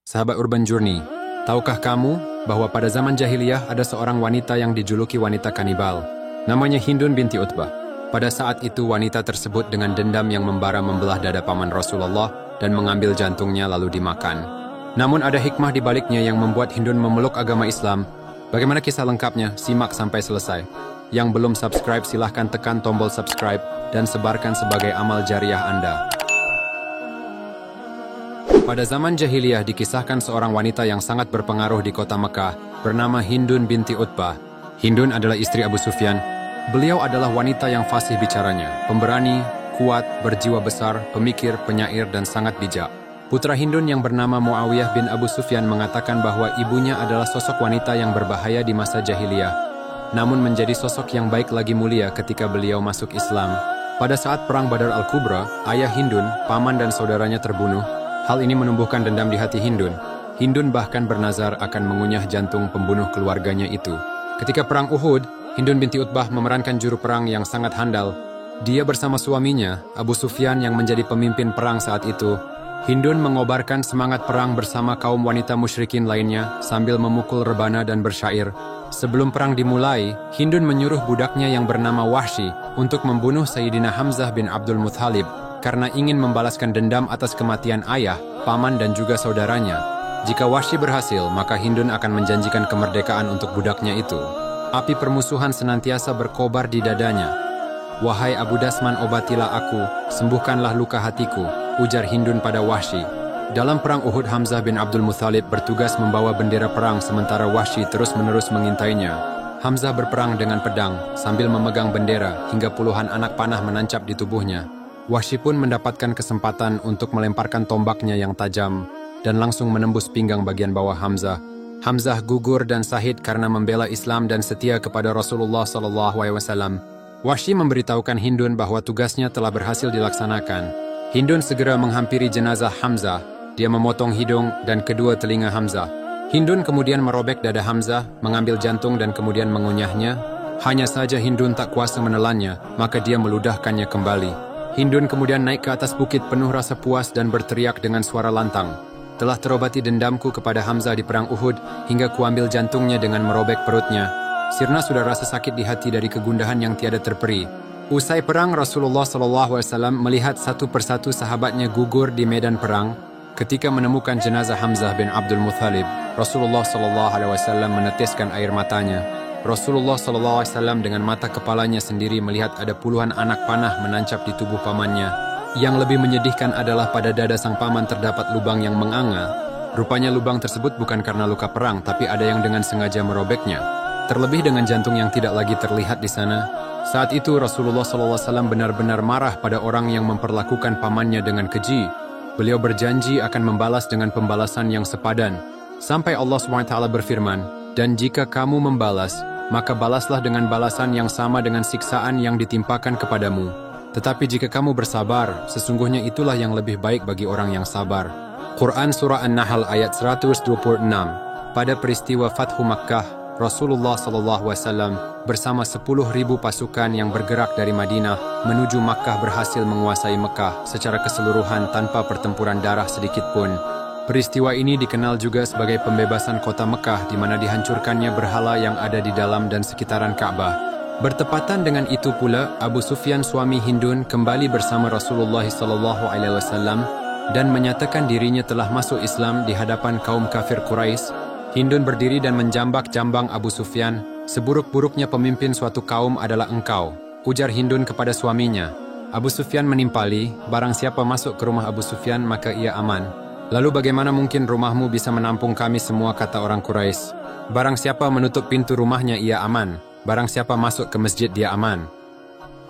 Sahabat Urban Journey, tahukah kamu bahwa pada zaman jahiliyah ada seorang wanita yang dijuluki wanita kanibal? Namanya Hindun binti Utbah. Pada saat itu wanita tersebut dengan dendam yang membara membelah dada paman Rasulullah dan mengambil jantungnya lalu dimakan. Namun ada hikmah di baliknya yang membuat Hindun memeluk agama Islam. Bagaimana kisah lengkapnya? Simak sampai selesai. Yang belum subscribe silahkan tekan tombol subscribe dan sebarkan sebagai amal jariah Anda. Pada zaman jahiliyah dikisahkan seorang wanita yang sangat berpengaruh di kota Mekah bernama Hindun binti Utbah. Hindun adalah istri Abu Sufyan. Beliau adalah wanita yang fasih bicaranya, pemberani, kuat, berjiwa besar, pemikir, penyair, dan sangat bijak. Putra Hindun yang bernama Muawiyah bin Abu Sufyan mengatakan bahwa ibunya adalah sosok wanita yang berbahaya di masa jahiliyah, namun menjadi sosok yang baik lagi mulia ketika beliau masuk Islam. Pada saat Perang Badar Al-Kubra, ayah Hindun, paman dan saudaranya terbunuh. Hal ini menumbuhkan dendam di hati Hindun. Hindun bahkan bernazar akan mengunyah jantung pembunuh keluarganya itu. Ketika Perang Uhud, Hindun binti Utbah memerankan juru perang yang sangat handal. Dia bersama suaminya, Abu Sufyan yang menjadi pemimpin perang saat itu. Hindun mengobarkan semangat perang bersama kaum wanita musyrikin lainnya sambil memukul rebana dan bersyair. Sebelum perang dimulai, Hindun menyuruh budaknya yang bernama Wahsy untuk membunuh Sayyidina Hamzah bin Abdul Muthalib karena ingin membalaskan dendam atas kematian ayah, paman, dan juga saudaranya. Jika Wahsy berhasil, maka Hindun akan menjanjikan kemerdekaan untuk budaknya itu. Api permusuhan senantiasa berkobar di dadanya. "Wahai Abu Dasman, obatilah aku, sembuhkanlah luka hatiku," ujar Hindun pada Wahsy. Dalam perang Uhud, Hamzah bin Abdul Muthalib bertugas membawa bendera perang sementara Wahsy terus-menerus mengintainya. Hamzah berperang dengan pedang sambil memegang bendera hingga puluhan anak panah menancap di tubuhnya. Wahsy pun mendapatkan kesempatan untuk melemparkan tombaknya yang tajam dan langsung menembus pinggang bagian bawah Hamzah. Hamzah gugur dan syahid karena membela Islam dan setia kepada Rasulullah SAW. Wahsy memberitahukan Hindun bahwa tugasnya telah berhasil dilaksanakan. Hindun segera menghampiri jenazah Hamzah. Dia memotong hidung dan kedua telinga Hamzah. Hindun kemudian merobek dada Hamzah, mengambil jantung dan kemudian mengunyahnya. Hanya saja Hindun tak kuasa menelannya, maka dia meludahkannya kembali. Hindun kemudian naik ke atas bukit penuh rasa puas dan berteriak dengan suara lantang, "Telah terobati dendamku kepada Hamzah di perang Uhud hingga kuambil jantungnya dengan merobek perutnya." Sirna sudah rasa sakit di hati dari kegundahan yang tiada terperi. Usai perang, Rasulullah SAW melihat satu persatu sahabatnya gugur di medan perang. Ketika menemukan jenazah Hamzah bin Abdul Muthalib, Rasulullah SAW meneteskan air matanya. Rasulullah SAW dengan mata kepalanya sendiri melihat ada puluhan anak panah menancap di tubuh pamannya. Yang lebih menyedihkan adalah pada dada sang paman terdapat lubang yang menganga. Rupanya lubang tersebut bukan karena luka perang, tapi ada yang dengan sengaja merobeknya. Terlebih dengan jantung yang tidak lagi terlihat di sana. Saat itu Rasulullah SAW benar-benar marah pada orang yang memperlakukan pamannya dengan keji. Beliau berjanji akan membalas dengan pembalasan yang sepadan. Sampai Allah SWT berfirman, "Dan jika kamu membalas, maka balaslah dengan balasan yang sama dengan siksaan yang ditimpakan kepadamu. Tetapi jika kamu bersabar, sesungguhnya itulah yang lebih baik bagi orang yang sabar." Quran Surah An-Nahl ayat 126. Pada peristiwa Fathu Makkah, Rasulullah SAW bersama 10.000 pasukan yang bergerak dari Madinah menuju Makkah berhasil menguasai Mekah secara keseluruhan tanpa pertempuran darah sedikit pun. Peristiwa ini dikenal juga sebagai pembebasan kota Mekah, di mana dihancurkannya berhala yang ada di dalam dan sekitaran Ka'bah. Bertepatan dengan itu pula, Abu Sufyan suami Hindun kembali bersama Rasulullah SAW dan menyatakan dirinya telah masuk Islam di hadapan kaum kafir Quraisy. Hindun berdiri dan menjambak jambang Abu Sufyan. "Seburuk-buruknya pemimpin suatu kaum adalah engkau," ujar Hindun kepada suaminya. Abu Sufyan menimpali, "Barang siapa masuk ke rumah Abu Sufyan maka ia aman." "Lalu bagaimana mungkin rumahmu bisa menampung kami semua?" kata orang Quraisy. "Barang siapa menutup pintu rumahnya ia aman. Barang siapa masuk ke masjid dia aman."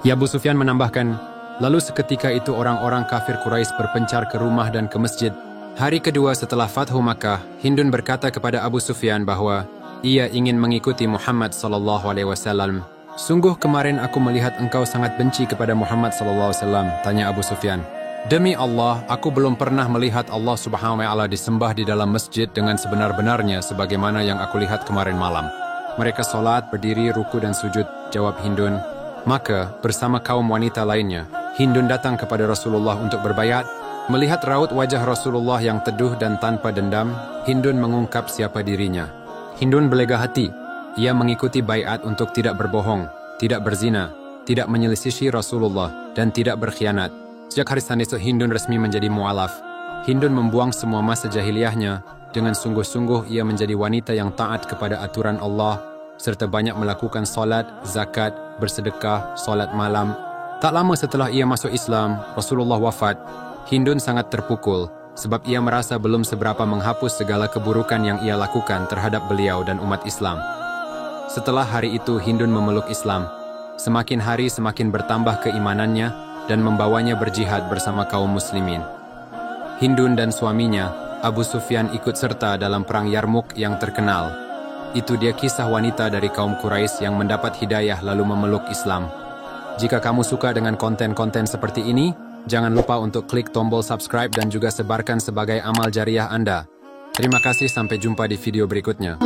Ya, Abu Sufyan menambahkan, "Lalu seketika itu orang-orang kafir Quraisy berpencar ke rumah dan ke masjid." Hari kedua setelah Fathu Makkah, Hindun berkata kepada Abu Sufyan bahwa ia ingin mengikuti Muhammad SAW. "Sungguh kemarin aku melihat engkau sangat benci kepada Muhammad SAW, tanya Abu Sufyan. "Demi Allah, aku belum pernah melihat Allah Subhanahu wa Ta'ala disembah di dalam masjid dengan sebenar-benarnya sebagaimana yang aku lihat kemarin malam. Mereka solat, berdiri, ruku dan sujud," jawab Hindun. Maka, bersama kaum wanita lainnya, Hindun datang kepada Rasulullah untuk berbayat. Melihat raut wajah Rasulullah yang teduh dan tanpa dendam, Hindun mengungkap siapa dirinya. Hindun belega hati. Ia mengikuti baiat untuk tidak berbohong, tidak berzina, tidak menyelisihi Rasulullah, dan tidak berkhianat. Sejak hari Senin esok Hindun resmi menjadi mu'alaf. Hindun membuang semua masa jahiliyahnya. Dengan sungguh-sungguh ia menjadi wanita yang taat kepada aturan Allah, serta banyak melakukan solat, zakat, bersedekah, solat malam. Tak lama setelah ia masuk Islam, Rasulullah wafat. Hindun sangat terpukul, sebab ia merasa belum seberapa menghapus segala keburukan yang ia lakukan terhadap beliau dan umat Islam. Setelah hari itu Hindun memeluk Islam. Semakin hari semakin bertambah keimanannya dan membawanya berjihad bersama kaum muslimin. Hindun dan suaminya, Abu Sufyan, ikut serta dalam perang Yarmuk yang terkenal. Itu dia kisah wanita dari kaum Quraisy yang mendapat hidayah lalu memeluk Islam. Jika kamu suka dengan konten-konten seperti ini, jangan lupa untuk klik tombol subscribe dan juga sebarkan sebagai amal jariah Anda. Terima kasih, sampai jumpa di video berikutnya.